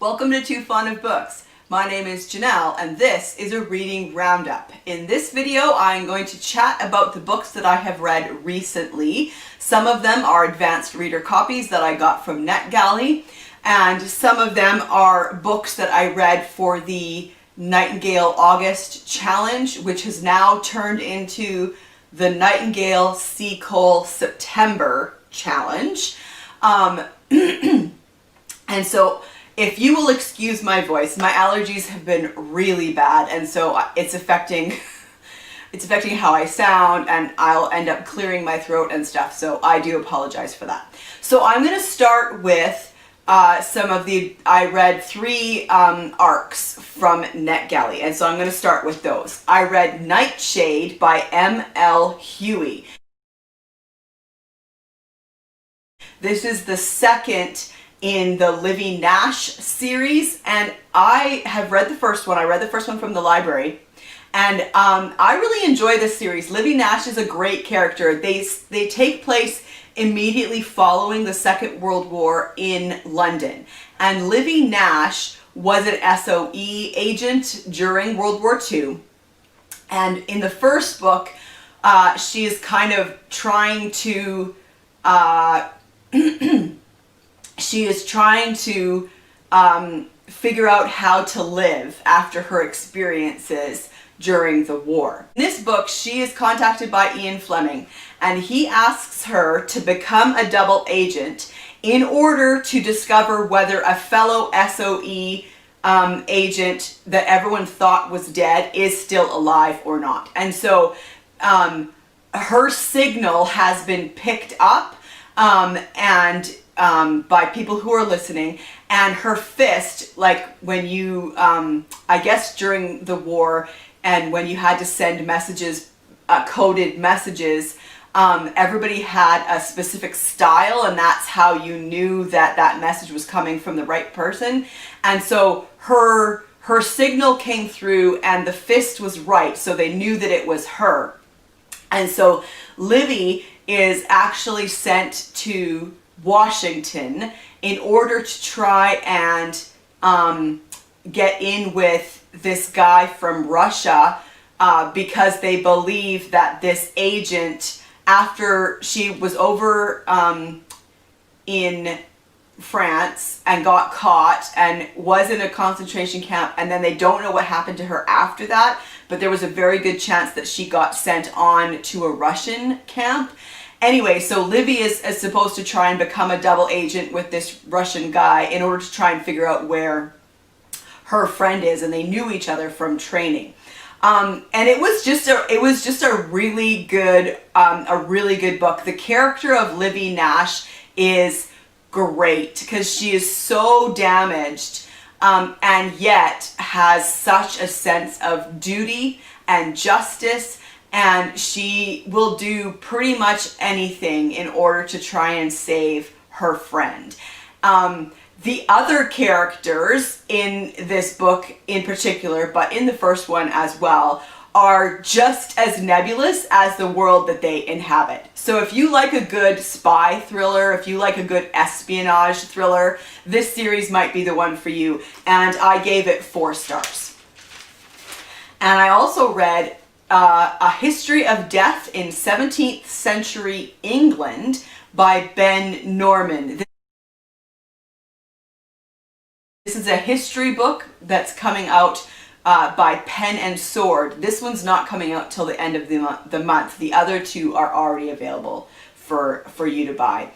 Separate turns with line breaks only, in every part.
Welcome to Too Fun of Books. My name is Janelle and this is a reading roundup. In this video I'm going to chat about the books that I have read recently. Some of them are advanced reader copies that I got from NetGalley, and some of them are books that I read for the Nightingale August challenge, which has now turned into the Nightingale Sea Coal September challenge. And so if you will excuse my voice, my allergies have been really bad, and so it's affecting how I sound, and I'll end up clearing my throat and stuff, so I do apologize for that. So I'm going to start with I read three arcs from NetGalley, and so I'm going to start with those. I read Nightshade by M.L. Huie. This is the second in the Livy Nash series, and I have read the first one. I read the first one from the library, and I really enjoy this series. Livy Nash is a great character. They take place immediately following the Second World War in London, and Livy Nash was an SOE agent during World War II, and in the first book she is kind of trying to figure out how to live after her experiences during the war. In this book, she is contacted by Ian Fleming, and he asks her to become a double agent in order to discover whether a fellow SOE agent that everyone thought was dead is still alive or not. And so her signal has been picked up by people who are listening, and her fist, like when you, I guess during the war, and when you had to send messages, coded messages, everybody had a specific style, and that's how you knew that that message was coming from the right person. And so her signal came through, and the fist was right, so they knew that it was her. And so Livy is actually sent to Washington in order to try and get in with this guy from Russia, because they believe that this agent, after she was over in France and got caught and was in a concentration camp, and then they don't know what happened to her after that, but there was a very good chance that she got sent on to a Russian camp. Anyway, so Livy is supposed to try and become a double agent with this Russian guy in order to try and figure out where her friend is, and they knew each other from training. And it was just a really good book. The character of Livy Nash is great because she is so damaged, and yet has such a sense of duty and justice, and she will do pretty much anything in order to try and save her friend. The other characters in this book in particular, but in the first one as well, are just as nebulous as the world that they inhabit. So if you like a good spy thriller, if you like a good espionage thriller, this series might be the one for you. And I gave it 4 stars. And I also read A History of Death in 17th Century England by Ben Norman. This is a history book that's coming out by Pen and Sword. This one's not coming out till the end of the month. The other 2 are already available for you to buy.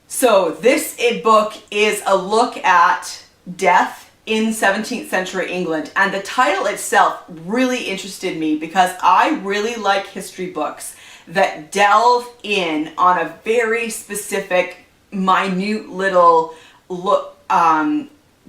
So this book is a look at death in 17th century England, and the title itself really interested me because I really like history books that delve in on a very specific, minute little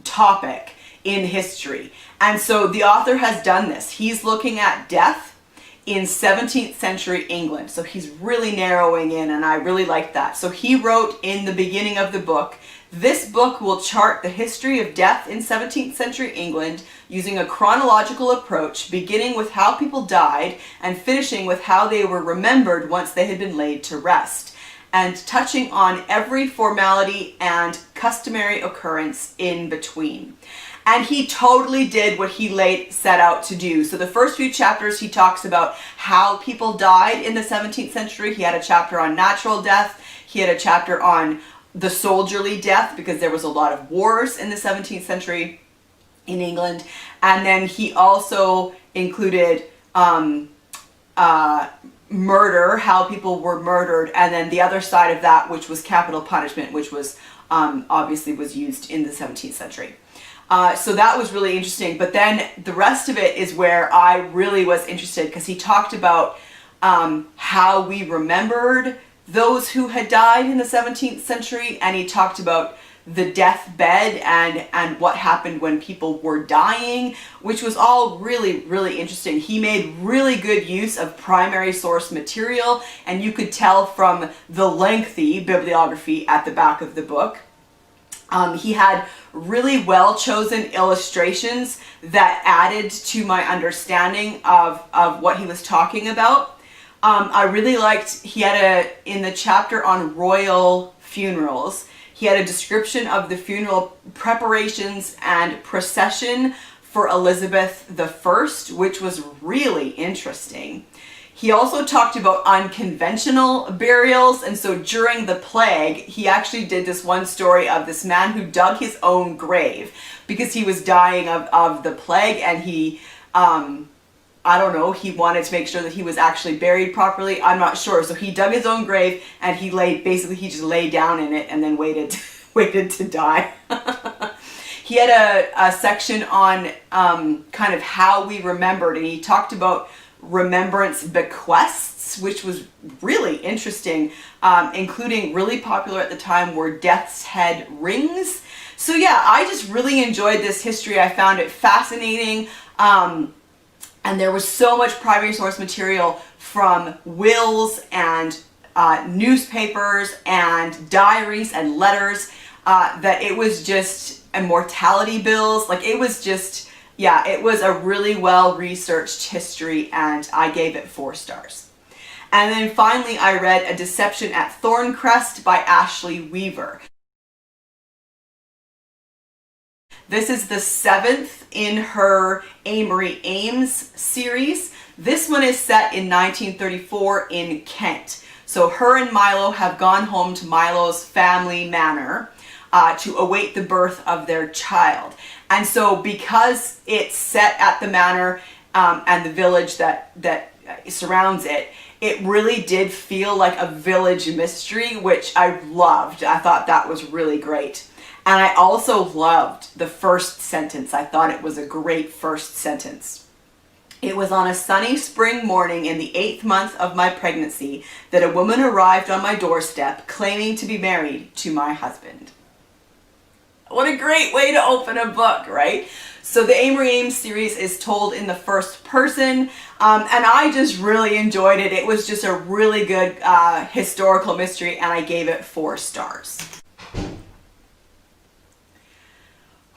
topic in history. And so the author has done this. He's looking at death in 17th century England. So he's really narrowing in, and I really like that. So he wrote in the beginning of the book, "This book will chart the history of death in 17th century England using a chronological approach, beginning with how people died and finishing with how they were remembered once they had been laid to rest." and touching on every formality and customary occurrence in between. And he totally did what he set out to do. So the first few chapters, he talks about how people died in the 17th century. He had a chapter on natural death. He had a chapter on the soldierly death, because there was a lot of wars in the 17th century in England. And then he also included murder, how people were murdered, and then the other side of that, which was capital punishment, which was obviously was used in the 17th century. So that was really interesting. But then the rest of it is where I really was interested, because he talked about how we remembered those who had died in the 17th century, and he talked about the deathbed and what happened when people were dying, which was all really, really interesting. He made really good use of primary source material, and you could tell from the lengthy bibliography at the back of the book. He had really well chosen illustrations that added to my understanding of what he was talking about. I really liked, he had in the chapter on royal funerals, he had a description of the funeral preparations and procession for Elizabeth I, which was really interesting. He also talked about unconventional burials, and so during the plague, he actually did this one story of this man who dug his own grave because he was dying of the plague, and he, I don't know, he wanted to make sure that he was actually buried properly. I'm not sure. So he dug his own grave, and he just laid down in it and then waited to die. He had a section on kind of how we remembered, and he talked about remembrance bequests, which was really interesting, including really popular at the time were death's head rings. So yeah, I just really enjoyed this history. I found it fascinating. And there was so much primary source material from wills and newspapers and diaries and letters that it was just, and mortality bills. Like, it was just, yeah, it was a really well-researched history, and I gave it 4 stars. And then finally, I read A Deception at Thornecrest by Ashley Weaver. This is the 7th in her Amory Ames series. This one is set in 1934 in Kent. So her and Milo have gone home to Milo's family manor to await the birth of their child. And so because it's set at the manor and the village that surrounds it, it really did feel like a village mystery, which I loved. I thought that was really great. And I also loved the first sentence. I thought it was a great first sentence. It was on a sunny spring morning in the 8th month of my pregnancy that a woman arrived on my doorstep claiming to be married to my husband. What a great way to open a book, right? So the Amory Ames series is told in the first person, and I just really enjoyed it. It was just a really good historical mystery, and I gave it 4 stars.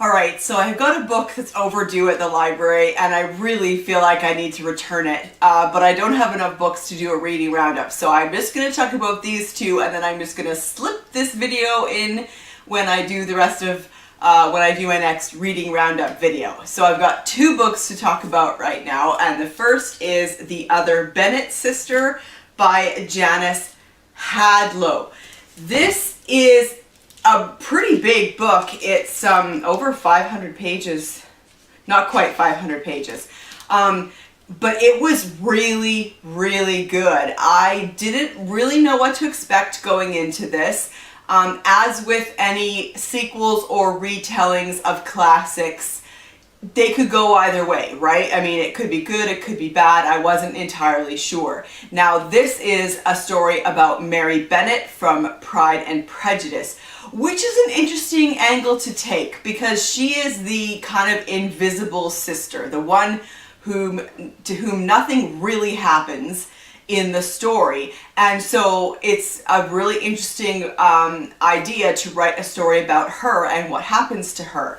Alright, so I've got a book that's overdue at the library, and I really feel like I need to return it, but I don't have enough books to do a reading roundup, so I'm just going to talk about these 2, and then I'm just going to slip this video in when I do the rest of, when I do my next reading roundup video. So I've got 2 books to talk about right now, and the first is The Other Bennet Sister by Janice Hadlow. This is a pretty big book. It's over 500 pages, not quite 500 pages, but it was really, really good. I didn't really know what to expect going into this. As with any sequels or retellings of classics, they could go either way, right? I mean, it could be good, it could be bad. I wasn't entirely sure. Now, this is a story about Mary Bennet from Pride and Prejudice, which is an interesting angle to take because she is the kind of invisible sister, the one to whom nothing really happens in the story. And so it's a really interesting idea to write a story about her and what happens to her.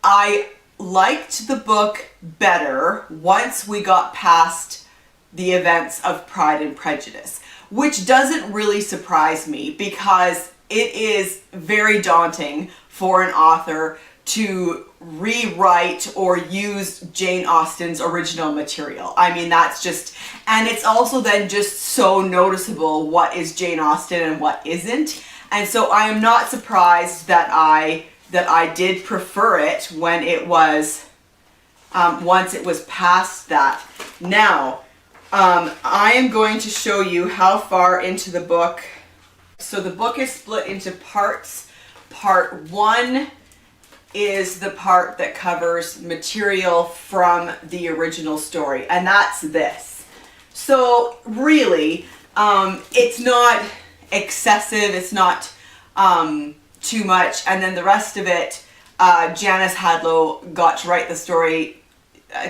I liked the book better once we got past the events of Pride and Prejudice. which doesn't really surprise me because it is very daunting for an author to rewrite or use Jane Austen's original material. I mean, that's just, and it's also then just so noticeable what is Jane Austen and what isn't. And so I am not surprised that I did prefer it when it was, once it was past that. Now, I am going to show you how far into the book. So the book is split into parts. Part 1 is the part that covers material from the original story, and that's this. So really, it's not excessive, it's not too much, and then the rest of it, Janice Hadlow got to write the story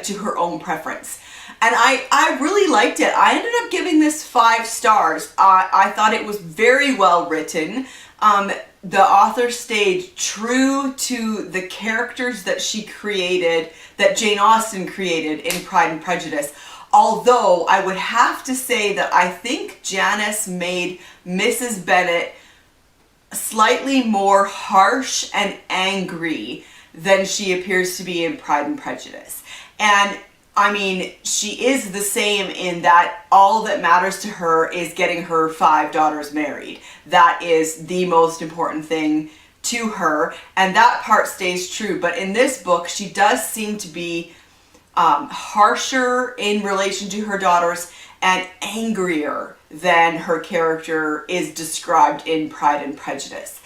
to her own preference. And I really liked it. I ended up giving this 5 stars. I thought it was very well written. The author stayed true to the characters that she created, that Jane Austen created in Pride and Prejudice. Although I would have to say that I think Janice made Mrs. Bennet slightly more harsh and angry than she appears to be in Pride and Prejudice. And I mean, she is the same in that all that matters to her is getting her 5 daughters married. That is the most important thing to her, and that part stays true. But in this book, she does seem to be harsher in relation to her daughters and angrier than her character is described in Pride and Prejudice.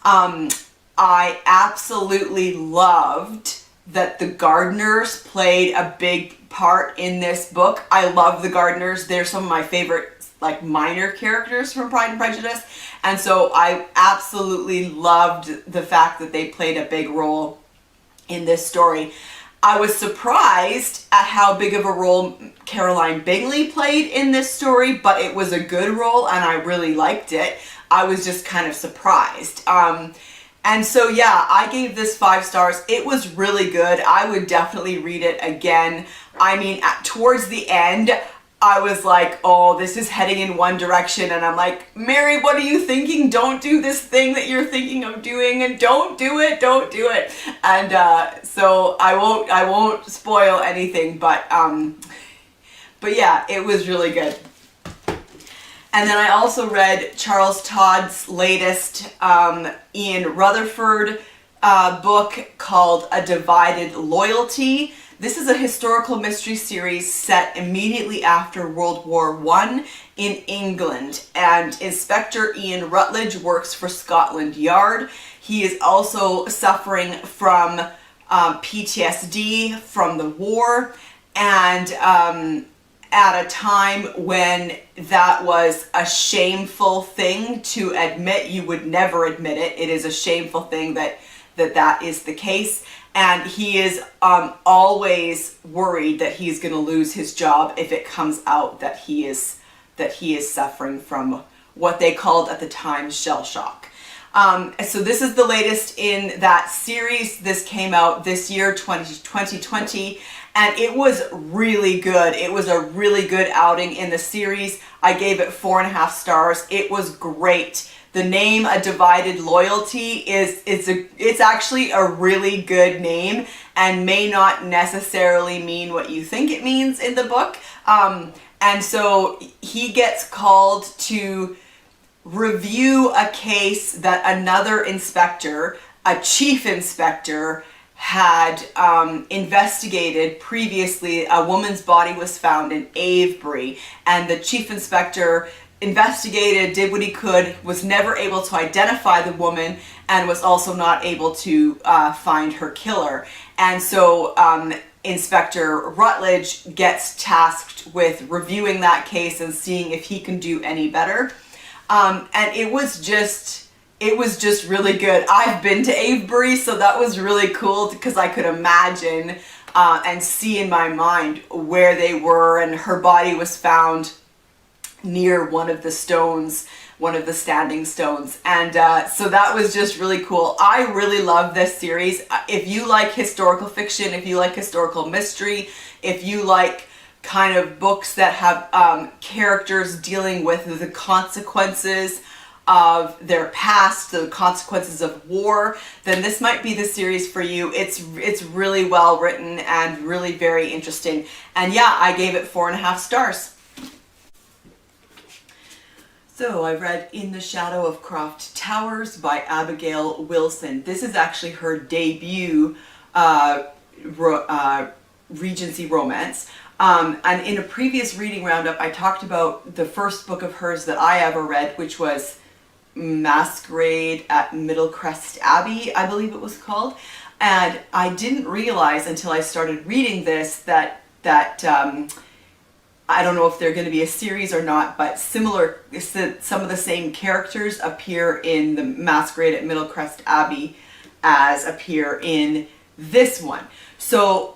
I absolutely loved that the gardeners played a big part in this book. I love the gardeners. They're some of my favorite, like, minor characters from Pride and Prejudice. And so I absolutely loved the fact that they played a big role in this story. I was surprised at how big of a role Caroline Bingley played in this story, but it was a good role and I really liked it. I was just kind of surprised. And so, yeah, I gave this 5 stars. It was really good. I would definitely read it again. I mean, towards the end, I was like, oh, this is heading in one direction. And I'm like, Mary, what are you thinking? Don't do this thing that you're thinking of doing, and don't do it, don't do it. And so I won't spoil anything, but yeah, it was really good. And then I also read Charles Todd's latest Ian Rutherford book called A Divided Loyalty. This is a historical mystery series set immediately after World War I in England. And Inspector Ian Rutledge works for Scotland Yard. He is also suffering from PTSD from the war, and at a time when that was a shameful thing to admit. You would never admit it. It is a shameful thing that is the case. And he is always worried that he's going to lose his job if it comes out that he is suffering from what they called at the time shell shock. So this is the latest in that series. This came out this year, 2020, and it was really good. It was a really good outing in the series. I gave it 4.5 stars. It was great. The name A Divided Loyalty it's actually a really good name and may not necessarily mean what you think it means in the book. And so he gets called to review a case that another inspector, a chief inspector, had investigated previously. A woman's body was found in Avebury, and the chief inspector investigated, did what he could, was never able to identify the woman, and was also not able to find her killer. And so Inspector Rutledge gets tasked with reviewing that case and seeing if he can do any better. And it was just really good. I've been to Avebury, so that was really cool because I could imagine and see in my mind where they were, and her body was found near one of the stones, one of the standing stones. And so that was just really cool. I really love this series. If you like historical fiction, if you like historical mystery, if you like kind of books that have characters dealing with the consequences of their past, the consequences of war, then this might be the series for you. It's really well written and really very interesting. And yeah, I gave it 4.5 stars. So I read In the Shadow of Croft Towers by Abigail Wilson. This is actually her debut Regency romance. And in a previous reading roundup, I talked about the first book of hers that I ever read, which was Masquerade at Middlecrest Abbey, I believe it was called. And I didn't realize until I started reading this that I don't know if they're going to be a series or not, but similar, some of the same characters appear in the Masquerade at Middlecrest Abbey as appear in this one. So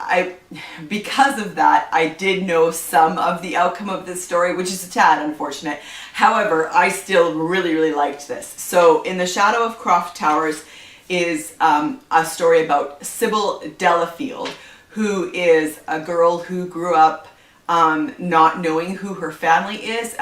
because of that, I did know some of the outcome of this story, which is a tad unfortunate. However, I still really, really liked this. So In the Shadow of Croft Towers is a story about Sybil Delafield, who is a girl who grew up not knowing who her family is,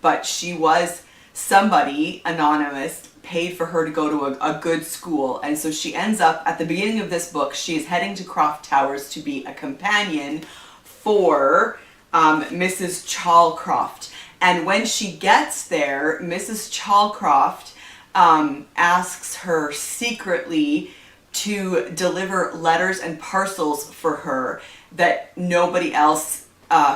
but she was somebody anonymous, paid for her to go to a good school. And so she ends up, at the beginning of this book, she is heading to Croft Towers to be a companion for Mrs. Chalcroft. And when she gets there, Mrs. Chalcroft asks her secretly to deliver letters and parcels for her that nobody else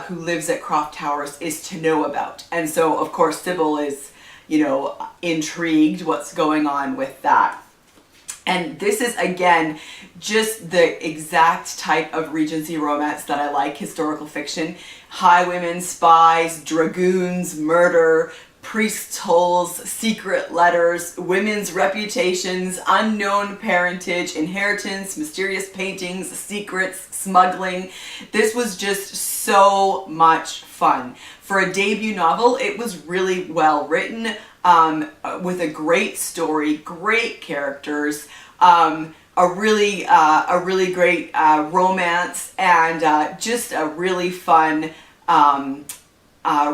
who lives at Croft Towers is to know about. And so, of course, Sybil is, you know, intrigued what's going on with that. And this is, again, just the exact type of Regency romance that I like, historical fiction. Highwaymen, spies, dragoons, murder, priests' holes, secret letters, women's reputations, unknown parentage, inheritance, mysterious paintings, secrets, smuggling. This was just so much fun. For a debut novel, it was really well written, with a great story, great characters, a really great romance, and just a really fun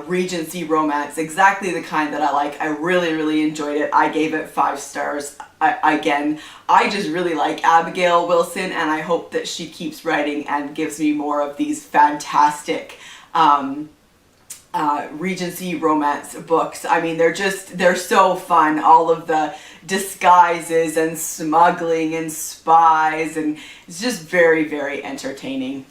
Regency romance, exactly the kind that I like. I really, really enjoyed it. I gave it 5 stars. Again, I just really like Abigail Wilson, and I hope that she keeps writing and gives me more of these fantastic Regency romance books. I mean, they're so fun. All of the disguises and smuggling and spies, and it's just very, very entertaining.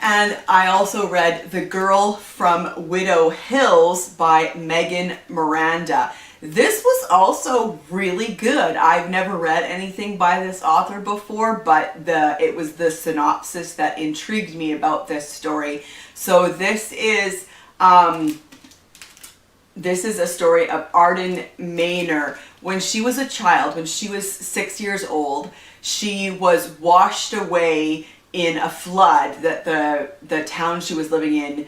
And I also read The Girl from Widow Hills by Megan Miranda. This was also really good. I've never read anything by this author before, but it was the synopsis that intrigued me about this story. So this is a story of Arden Maynor. When she was a child, when she was 6 years old, she was washed away in a flood that the town she was living in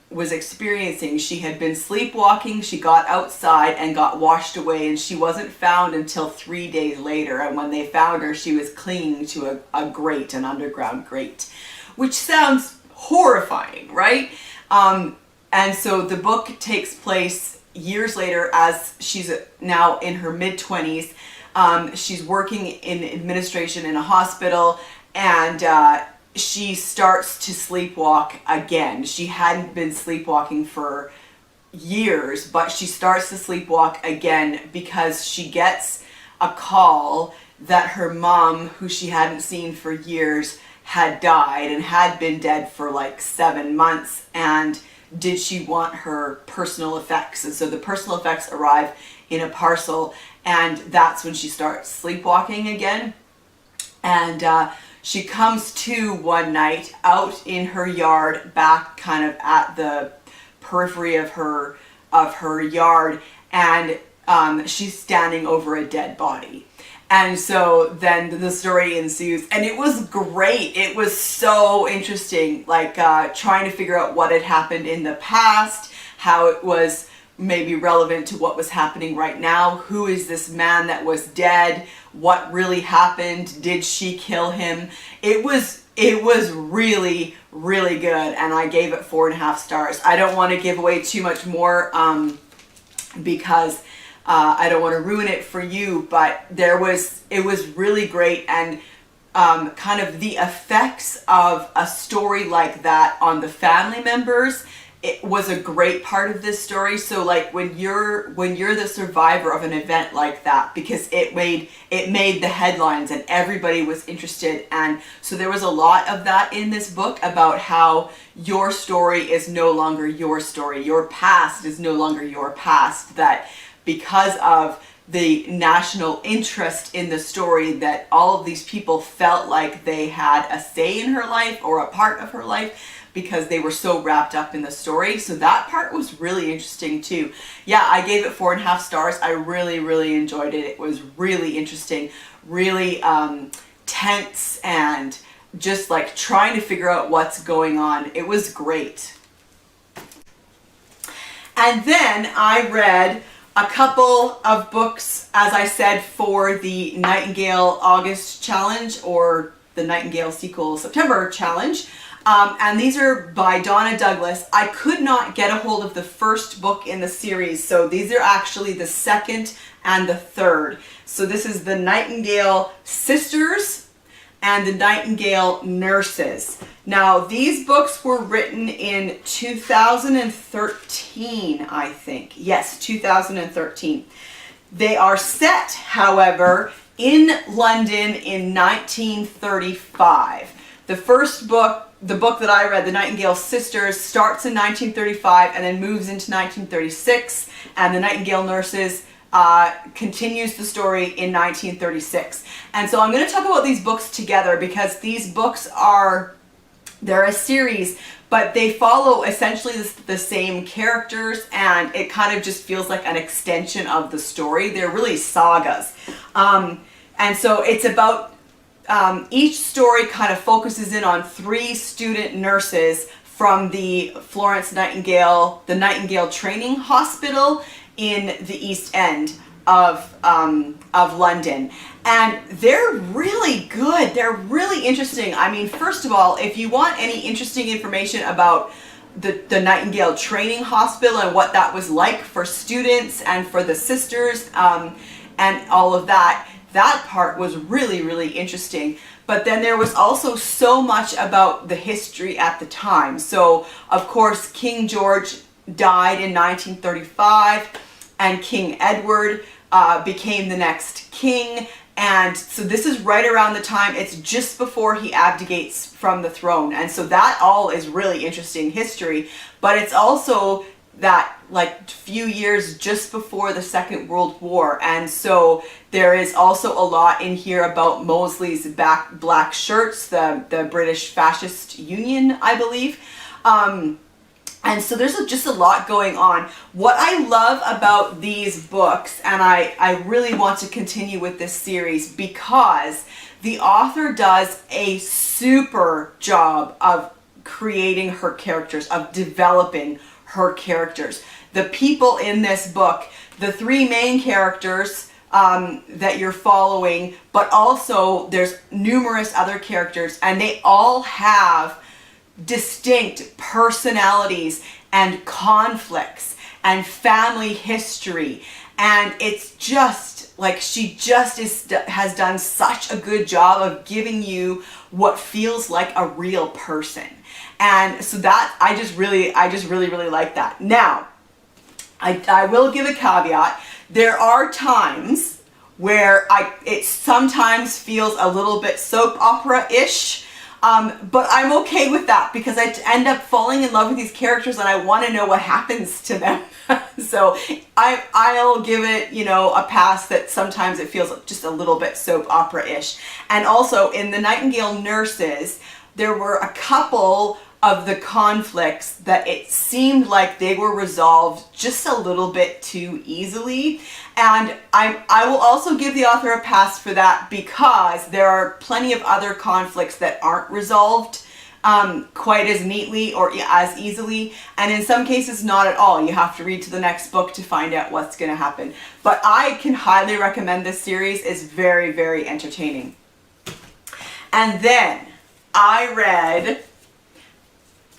was experiencing. She had been sleepwalking, she got outside and got washed away, and she wasn't found until 3 days later. And when they found her, she was clinging to a grate, an underground grate, which sounds horrifying, right? And so the book takes place years later, as she's now in her mid-20s. She's working in administration in a hospital, and she starts to sleepwalk again. She hadn't been sleepwalking for years, but she starts to sleepwalk again because she gets a call that her mom, who she hadn't seen for years, had died and had been dead for like 7 months, and did she want her personal effects. And so the personal effects arrive in a parcel, and that's when she starts sleepwalking again. And she comes to one night out in her yard, back kind of at the periphery of her yard, and she's standing over a dead body. And so then the story ensues, and it was great. It was so interesting, like trying to figure out what had happened in the past, how it was maybe relevant to what was happening right now. Who is this man that was dead? What really happened? Did she kill him? It was it was really, really good, and I gave it 4.5 stars. I don't want to give away too much more because I don't want to ruin it for you, but it was really great, and kind of the effects of a story like that on the family members, it was a great part of this story. So like when you're the survivor of an event like that, because it made the headlines and everybody was interested, and so there was a lot of that in this book about how your story is no longer your story, your past is no longer your past, that because of the national interest in the story, that all of these people felt like they had a say in her life or a part of her life because they were so wrapped up in the story. So that part was really interesting too. Yeah, I gave it 4.5 stars. I really, really enjoyed it. It was really interesting, really tense, and just like trying to figure out what's going on. It was great. And then I read a couple of books, as I said, for the Nightingale August Challenge, or the Nightingale Sequel September Challenge. And these are by Donna Douglas. I could not get a hold of the first book in the series, so these are actually the second and the third. So this is the Nightingale Sisters and the Nightingale Nurses. Now, these books were written in 2013, I think. Yes, 2013. They are set, however, in London in 1935. The first book, the book that I read, The Nightingale Sisters, starts in 1935 and then moves into 1936, and The Nightingale Nurses continues the story in 1936. And so I'm going to talk about these books together because these books they're a series, but they follow essentially the same characters, and it kind of just feels like an extension of the story. They're really sagas. And so it's about, each story kind of focuses in on 3 student nurses from the Florence Nightingale, the Nightingale Training Hospital in the East End of London. And they're really good. They're really interesting. I mean, first of all, if you want any interesting information about the Nightingale Training Hospital and what that was like for students and for the sisters, and all of that, that part was really, really interesting. But then there was also so much about the history at the time. So, of course, King George died in 1935, and King Edward became the next king. And so this is right around the time, it's just before he abdicates from the throne. And so that all is really interesting history, but it's also that like few years just before the Second World War. And so there is also a lot in here about Mosley's black shirts, the British Fascist Union, I believe. And so there's just a lot going on. What I love about these books, and I really want to continue with this series because the author does a super job of creating her characters, of developing her characters. The people in this book, the 3 main characters that you're following, but also there's numerous other characters, and they all have distinct personalities and conflicts and family history, and it's just like she just has done such a good job of giving you what feels like a real person. And so that I just really like that. Now, I will give a caveat. There are times where it sometimes feels a little bit soap opera-ish. But I'm okay with that because I end up falling in love with these characters and I want to know what happens to them. So I'll give it, a pass that sometimes it feels just a little bit soap opera-ish. And also in the Nightingale Nurses, there were a couple of the conflicts that it seemed like they were resolved just a little bit too easily. And I will also give the author a pass for that because there are plenty of other conflicts that aren't resolved quite as neatly or as easily. And in some cases, not at all. You have to read to the next book to find out what's going to happen. But I can highly recommend this series. It's very, very entertaining. And then I read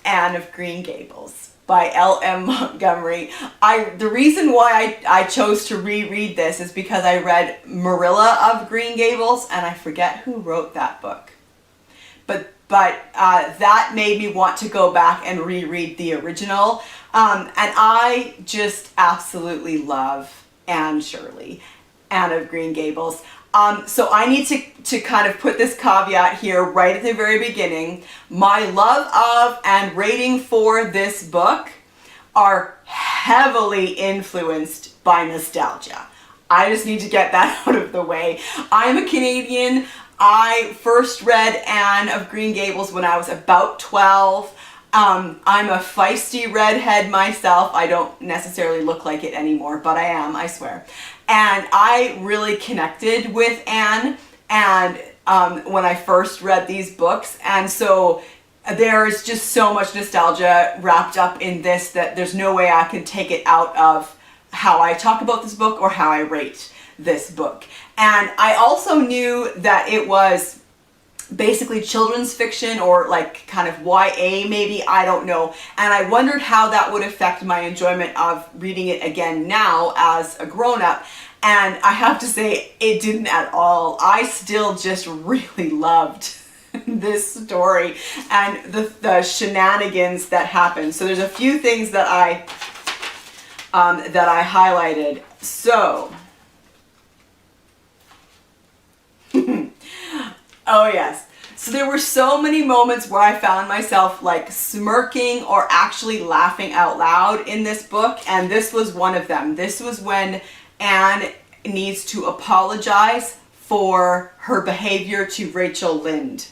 Anne of Green Gables by L.M. Montgomery. The reason why I chose to reread this is because I read Marilla of Green Gables, and I forget who wrote that book. But that made me want to go back and reread the original. And I just absolutely love Anne Shirley, Anne of Green Gables. So I need to kind of put this caveat here right at the very beginning. My love of and rating for this book are heavily influenced by nostalgia. I just need to get that out of the way. I'm a Canadian. I first read Anne of Green Gables when I was about 12. I'm a feisty redhead myself. I don't necessarily look like it anymore, but I am, I swear. And I really connected with Anne and when I first read these books. And so there's just so much nostalgia wrapped up in this that there's no way I can take it out of how I talk about this book or how I rate this book. And I also knew that it was basically children's fiction or like kind of YA maybe, I don't know. And I wondered how that would affect my enjoyment of reading it again now as a grown-up. And I have to say it didn't at all. I still just really loved this story and the shenanigans that happened. So there's a few things that I highlighted. So oh yes. So there were so many moments where I found myself like smirking or actually laughing out loud in this book, and this was one of them. This was when Anne needs to apologize for her behavior to Rachel Lynde.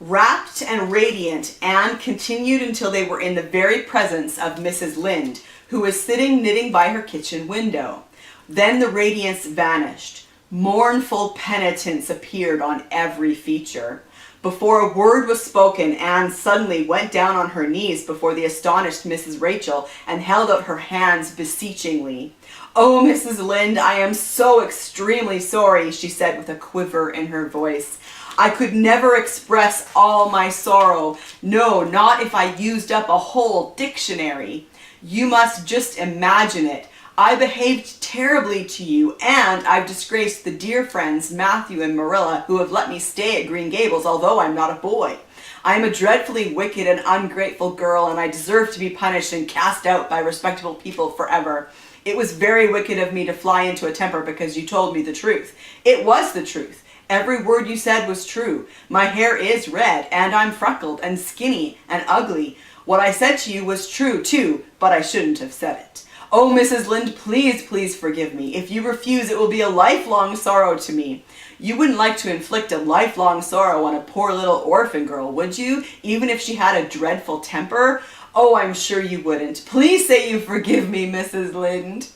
Rapt and radiant, Anne continued until they were in the very presence of Mrs. Lynde, who was sitting knitting by her kitchen window. Then the radiance vanished. Mournful penitence appeared on every feature. Before a word was spoken, Anne suddenly went down on her knees before the astonished Mrs. Rachel and held out her hands beseechingly. "Oh, Mrs. Lynde, I am so extremely sorry," she said with a quiver in her voice. "I could never express all my sorrow. No, not if I used up a whole dictionary. You must just imagine it. I behaved terribly to you, and I've disgraced the dear friends Matthew and Marilla who have let me stay at Green Gables, although I'm not a boy. I am a dreadfully wicked and ungrateful girl, and I deserve to be punished and cast out by respectable people forever. It was very wicked of me to fly into a temper because you told me the truth. It was the truth. Every word you said was true. My hair is red, and I'm freckled and skinny and ugly. What I said to you was true, too, but I shouldn't have said it. Oh, Mrs. Lynde, please, please forgive me. If you refuse, it will be a lifelong sorrow to me. You wouldn't like to inflict a lifelong sorrow on a poor little orphan girl, would you? Even if she had a dreadful temper? Oh, I'm sure you wouldn't. Please say you forgive me, Mrs. Lynde."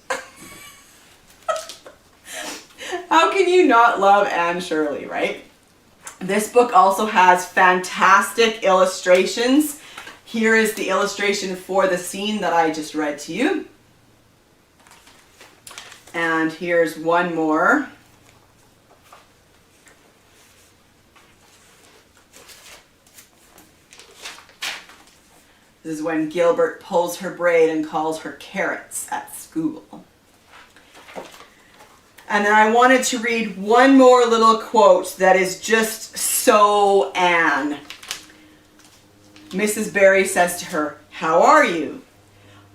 How can you not love Anne Shirley, right? This book also has fantastic illustrations. Here is the illustration for the scene that I just read to you. And here's one more. This is when Gilbert pulls her braid and calls her carrots at school. And then I wanted to read one more little quote that is just so Anne. Mrs. Barry says to her, "How are you?"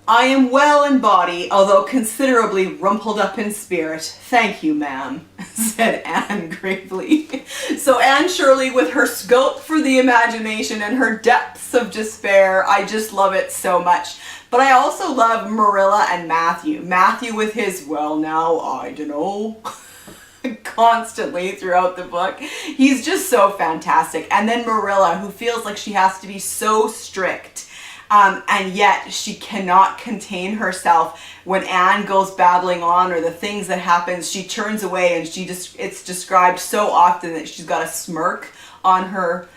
"I am well in body, although considerably rumpled up in spirit. Thank you, ma'am," said Anne gravely. So Anne Shirley, with her scope for the imagination and her depths of despair, I just love it so much. But I also love Marilla and Matthew. Matthew with his, "Well now, I dunno," constantly throughout the book. He's just so fantastic. And then Marilla, who feels like she has to be so strict. And yet she cannot contain herself when Anne goes babbling on, or the things that happens, she turns away, and it's described so often that she's got a smirk on her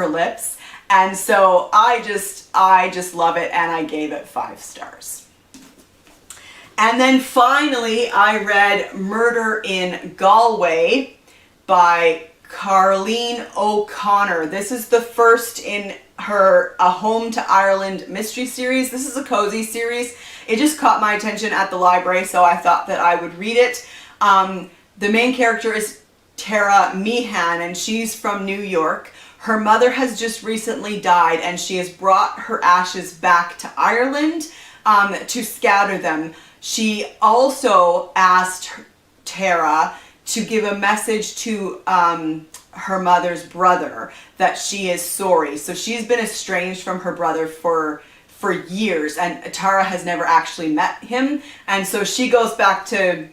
lips. And so I just love it, and I gave it 5 stars. And then finally I read Murder in Galway by Carlene O'Connor. This is the first in her A Home to Ireland mystery series. This is a cozy series. It just caught my attention at the library, so I thought that I would read it. The main character is Tara Meehan, and she's from New York. Her mother has just recently died, and she has brought her ashes back to Ireland to scatter them. She also asked Tara to give a message to her mother's brother that she is sorry. So she's been estranged from her brother for years, and Tara has never actually met him, and so she goes back to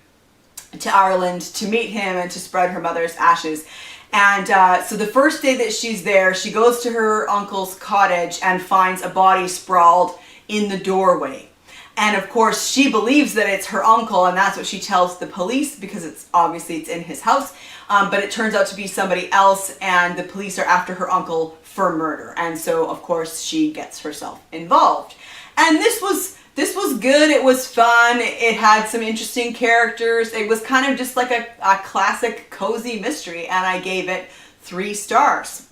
Ireland to meet him and to spread her mother's ashes. And so the first day that she's there, she goes to her uncle's cottage and finds a body sprawled in the doorway. And of course she believes that it's her uncle, and that's what she tells the police, because it's in his house. But it turns out to be somebody else, and the police are after her uncle for murder. And so of course she gets herself involved. And this was good. It was fun. It had some interesting characters. It was kind of just like a classic cozy mystery, and I gave it 3 stars.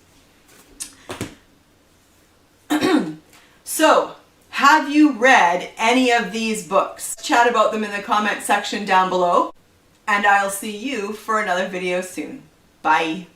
So, have you read any of these books? Chat about them in the comment section down below, and I'll see you for another video soon. Bye.